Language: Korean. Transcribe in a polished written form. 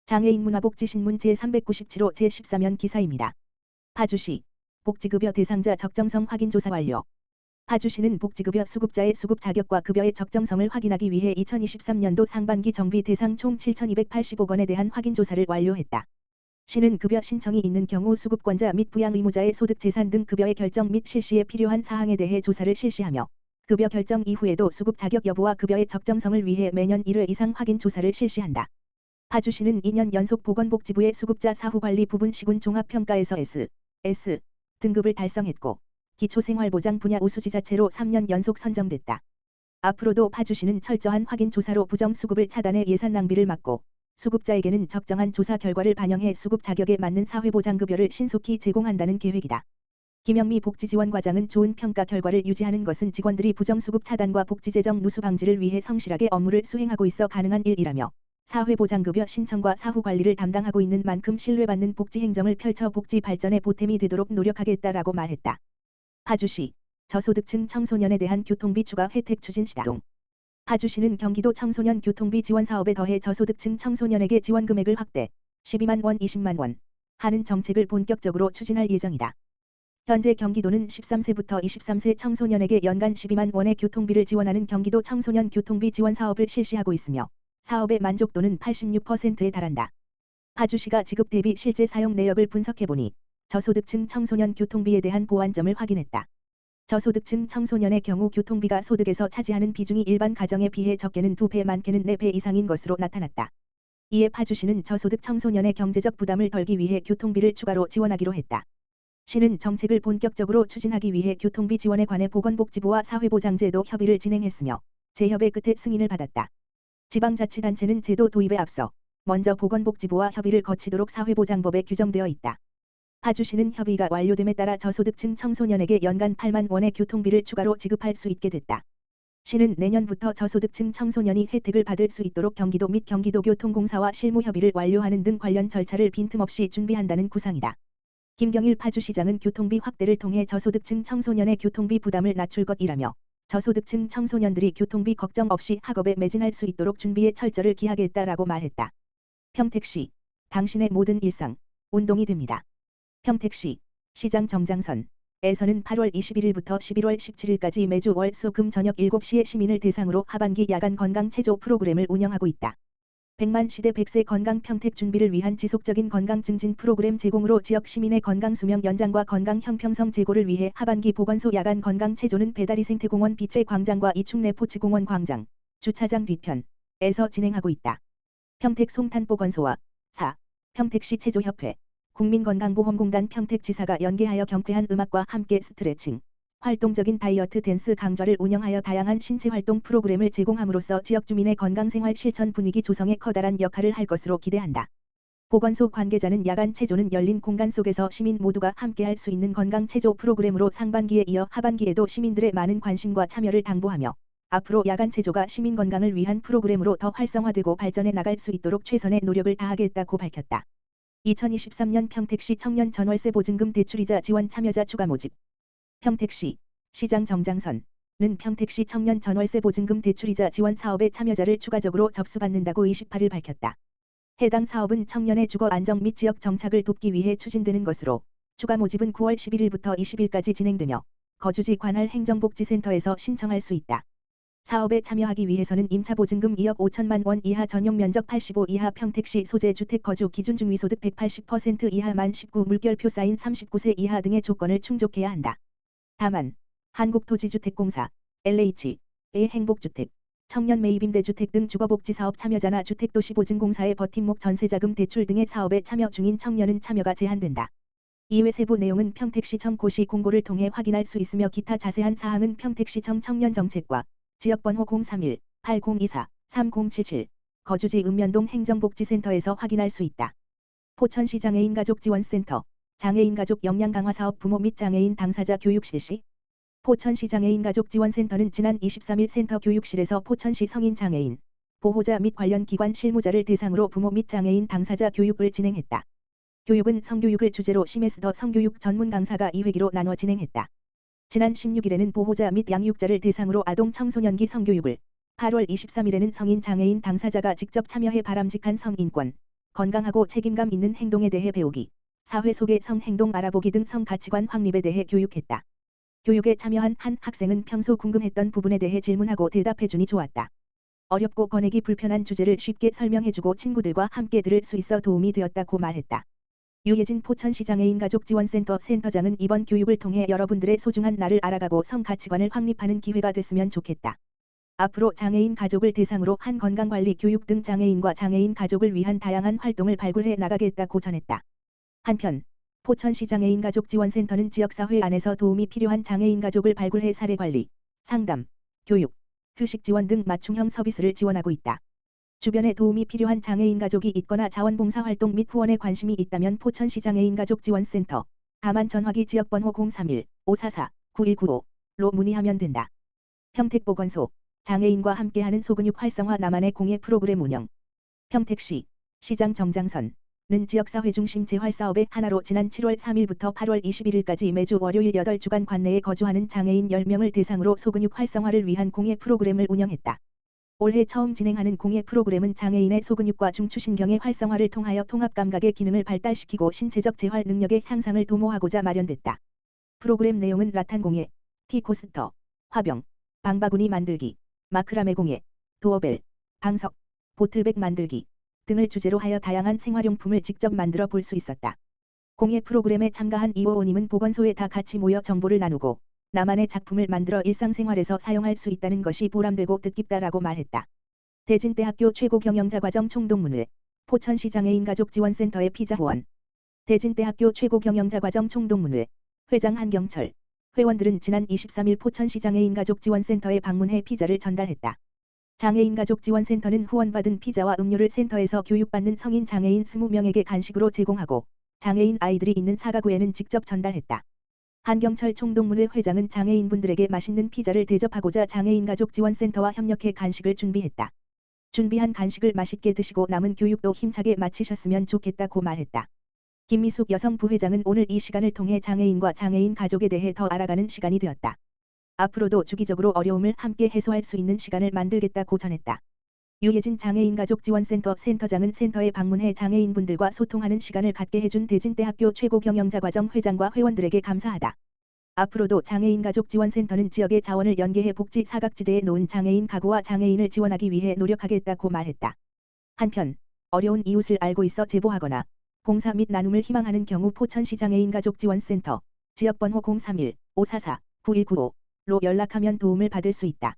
장애인 문화복지신문 제397호 제14면 기사입니다. 파주시 복지급여 대상자 적정성 확인 조사 완료. 파주시는 복지급여 수급자의 수급 자격과 급여의 적정성을 확인하기 위해 2023년도 상반기 정비 대상 총 7,285건에 대한 확인 조사를 완료했다. 시는 급여 신청이 있는 경우 수급권자 및 부양 의무자의 소득 재산 등 급여의 결정 및 실시에 필요한 사항에 대해 조사를 실시하며 급여 결정 이후에도 수급 자격 여부와 급여의 적정성을 위해 매년 1회 이상 확인 조사를 실시한다. 파주시는 2년 연속 보건복지부의 수급자 사후관리 부분 시군 종합평가에서 S 등급을 달성했고 기초생활보장 분야 우수지자체로 3년 연속 선정됐다. 앞으로도 파주시는 철저한 확인 조사로 부정수급을 차단해 예산 낭비를 막고 수급자에게는 적정한 조사 결과를 반영해 수급 자격에 맞는 사회보장급여를 신속히 제공한다는 계획이다. 김영미 복지지원과장은 좋은 평가 결과를 유지하는 것은 직원들이 부정수급 차단과 복지재정 누수 방지를 위해 성실하게 업무를 수행하고 있어 가능한 일이라며 사회보장급여 신청과 사후관리를 담당하고 있는 만큼 신뢰받는 복지행정을 펼쳐 복지 발전에 보탬이 되도록 노력하겠다라고 말했다. 파주시 저소득층 청소년에 대한 교통비 추가 혜택 추진 시동. 파주시는 경기도 청소년 교통비 지원 사업에 더해 저소득층 청소년에게 지원 금액을 확대 12만 원, 20만 원 하는 정책을 본격적으로 추진할 예정이다. 현재 경기도는 13세부터 23세 청소년에게 연간 12만 원의 교통비를 지원하는 경기도 청소년 교통비 지원 사업을 실시하고 있으며 사업의 만족도는 86%에 달한다. 파주시가 지급 대비 실제 사용 내역을 분석해보니 저소득층 청소년 교통비에 대한 보완점을 확인했다. 저소득층 청소년의 경우 교통비가 소득에서 차지하는 비중이 일반 가정에 비해 적게는 2배 많게는 4배 이상인 것으로 나타났다. 이에 파주시는 저소득 청소년의 경제적 부담을 덜기 위해 교통비를 추가로 지원하기로 했다. 시는 정책을 본격적으로 추진하기 위해 교통비 지원에 관해 보건복지부와 사회보장제도 협의를 진행했으며 재협의 끝에 승인을 받았다. 지방자치단체는 제도 도입에 앞서 먼저 보건복지부와 협의를 거치도록 사회보장법에 규정되어 있다. 파주시는 협의가 완료됨에 따라 저소득층 청소년에게 연간 8만 원의 교통비를 추가로 지급할 수 있게 됐다. 시는 내년부터 저소득층 청소년이 혜택을 받을 수 있도록 경기도 및 경기도교통공사와 실무 협의를 완료하는 등 관련 절차를 빈틈없이 준비한다는 구상이다. 김경일 파주시장은 교통비 확대를 통해 저소득층 청소년의 교통비 부담을 낮출 것이라며 저소득층 청소년들이 교통비 걱정 없이 학업에 매진할 수 있도록 준비에 철저를 기하겠다라고 말했다. 평택시 당신의 모든 일상 운동이 됩니다. 평택시 시장 정장선에서는 8월 21일부터 11월 17일까지 매주 월, 수, 금 저녁 7시에 시민을 대상으로 하반기 야간 건강 체조 프로그램을 운영하고 있다. 100만 시대 100세 건강 평택 준비를 위한 지속적인 건강 증진 프로그램 제공으로 지역 시민의 건강 수명 연장과 건강 형평성 제고를 위해 하반기 보건소 야간 건강 체조는 배다리 생태공원 비채 광장과 이충내 포치공원 광장, 주차장 뒤편에서 진행하고 있다. 평택 송탄보건소와 평택시 체조협회, 국민건강보험공단 평택지사가 연계하여 경쾌한 음악과 함께 스트레칭, 활동적인 다이어트 댄스 강좌를 운영하여 다양한 신체활동 프로그램을 제공함으로써 지역 주민의 건강생활 실천 분위기 조성에 커다란 역할을 할 것으로 기대한다. 보건소 관계자는 야간 체조는 열린 공간 속에서 시민 모두가 함께할 수 있는 건강 체조 프로그램으로 상반기에 이어 하반기에도 시민들의 많은 관심과 참여를 당부하며 앞으로 야간 체조가 시민 건강을 위한 프로그램으로 더 활성화되고 발전해 나갈 수 있도록 최선의 노력을 다하겠다고 밝혔다. 2023년 평택시 청년 전월세 보증금 대출이자 지원 참여자 추가 모집. 평택시 시장 정장선은 평택시 청년 전월세 보증금 대출이자 지원 사업의 참여자를 추가적으로 접수받는다고 28일 밝혔다. 해당 사업은 청년의 주거 안정 및 지역 정착을 돕기 위해 추진되는 것으로 추가 모집은 9월 11일부터 20일까지 진행되며 거주지 관할 행정복지센터에서 신청할 수 있다. 사업에 참여하기 위해서는 임차 보증금 2억 5천만 원 이하 전용 면적 85 이하 평택시 소재 주택 거주 기준 중위소득 180% 이하 만 19 물결표 사인 39세 이하 등의 조건을 충족해야 한다. 다만 한국토지주택공사 LH의 행복주택, 청년 매입임대주택 등 주거복지사업 참여자나 주택도시보증공사의 버팀목 전세자금 대출 등의 사업에 참여 중인 청년은 참여가 제한된다. 이외 세부 내용은 평택시청 고시 공고를 통해 확인할 수 있으며 기타 자세한 사항은 평택시청 청년정책과 지역번호 031-8024-3077 거주지 읍면동 행정복지센터에서 확인할 수 있다. 포천시 장애인가족지원센터 장애인가족 역량 강화 사업 부모 및 장애인 당사자 교육 실시. 포천시 장애인가족지원센터는 지난 23일 센터 교육실에서 포천시 성인 장애인 보호자 및 관련 기관 실무자를 대상으로 부모 및 장애인 당사자 교육을 진행했다. 교육은 성교육을 주제로 심에스더 성교육 전문 강사가 2회기로 나눠 진행했다. 지난 16일에는 보호자 및 양육자를 대상으로 아동 청소년기 성교육을, 8월 23일에는 성인 장애인 당사자가 직접 참여해 바람직한 성인권, 건강하고 책임감 있는 행동에 대해 배우기, 사회 속의 성행동 알아보기 등 성가치관 확립에 대해 교육했다. 교육에 참여한 한 학생은 평소 궁금했던 부분에 대해 질문하고 대답해주니 좋았다. 어렵고 꺼내기 불편한 주제를 쉽게 설명해주고 친구들과 함께 들을 수 있어 도움이 되었다고 말했다. 유예진 포천시장애인가족지원센터 센터장은 이번 교육을 통해 여러분들의 소중한 나를 알아가고 성가치관을 확립하는 기회가 됐으면 좋겠다. 앞으로 장애인 가족을 대상으로 한 건강관리 교육 등 장애인과 장애인 가족을 위한 다양한 활동을 발굴해 나가겠다고 전했다. 한편 포천시장애인가족지원센터는 지역사회 안에서 도움이 필요한 장애인 가족을 발굴해 사례관리, 상담, 교육, 휴식 지원 등 맞춤형 서비스를 지원하고 있다. 주변에 도움이 필요한 장애인 가족이 있거나 자원봉사활동 및 후원에 관심이 있다면 포천시장애인가족지원센터 다만 전화기 지역번호 031-544-9195로 문의하면 된다. 평택보건소 장애인과 함께하는 소근육 활성화 나만의 공예 프로그램 운영. 평택시 시장 정장선은 지역사회 중심 재활사업의 하나로 지난 7월 3일부터 8월 21일까지 매주 월요일 8주간 관내에 거주하는 장애인 10명을 대상으로 소근육 활성화를 위한 공예 프로그램을 운영했다. 올해 처음 진행하는 공예 프로그램은 장애인의 소근육과 중추신경의 활성화를 통하여 통합감각의 기능을 발달시키고 신체적 재활 능력의 향상을 도모하고자 마련됐다. 프로그램 내용은 라탄 공예, 티코스터, 화병, 방바구니 만들기, 마크라메 공예, 도어벨, 방석, 보틀백 만들기 등을 주제로 하여 다양한 생활용품을 직접 만들어 볼 수 있었다. 공예 프로그램에 참가한 이호호님은 보건소에 다 같이 모여 정보를 나누고 나만의 작품을 만들어 일상생활에서 사용할 수 있다는 것이 보람되고 뜻깊다라고 말했다. 대진대학교 최고경영자과정 총동문회, 포천시장애인가족지원센터의 피자 후원. 대진대학교 최고경영자과정 총동문회, 회장 한경철, 회원들은 지난 23일 포천시장애인가족지원센터에 방문해 피자를 전달했다. 장애인가족지원센터는 후원받은 피자와 음료를 센터에서 교육받는 성인 장애인 20명에게 간식으로 제공하고 장애인 아이들이 있는 사가구에는 직접 전달했다. 한경철 총동문회 회장은 장애인분들에게 맛있는 피자를 대접하고자 장애인가족지원센터와 협력해 간식을 준비했다. 준비한 간식을 맛있게 드시고 남은 교육도 힘차게 마치셨으면 좋겠다고 말했다. 김미숙 여성부회장은 오늘 이 시간을 통해 장애인과 장애인 가족에 대해 더 알아가는 시간이 되었다. 앞으로도 주기적으로 어려움을 함께 해소할 수 있는 시간을 만들겠다고 전했다. 유예진 장애인가족지원센터 센터장은 센터에 방문해 장애인분들과 소통하는 시간을 갖게 해준 대진대학교 최고경영자과정 회장과 회원들에게 감사하다. 앞으로도 장애인가족지원센터는 지역의 자원을 연계해 복지 사각지대에 놓은 장애인 가구와 장애인을 지원하기 위해 노력하겠다고 말했다. 한편 어려운 이웃을 알고 있어 제보하거나 봉사 및 나눔을 희망하는 경우 포천시장애인가족지원센터 지역번호 031-544-9195로 연락하면 도움을 받을 수 있다.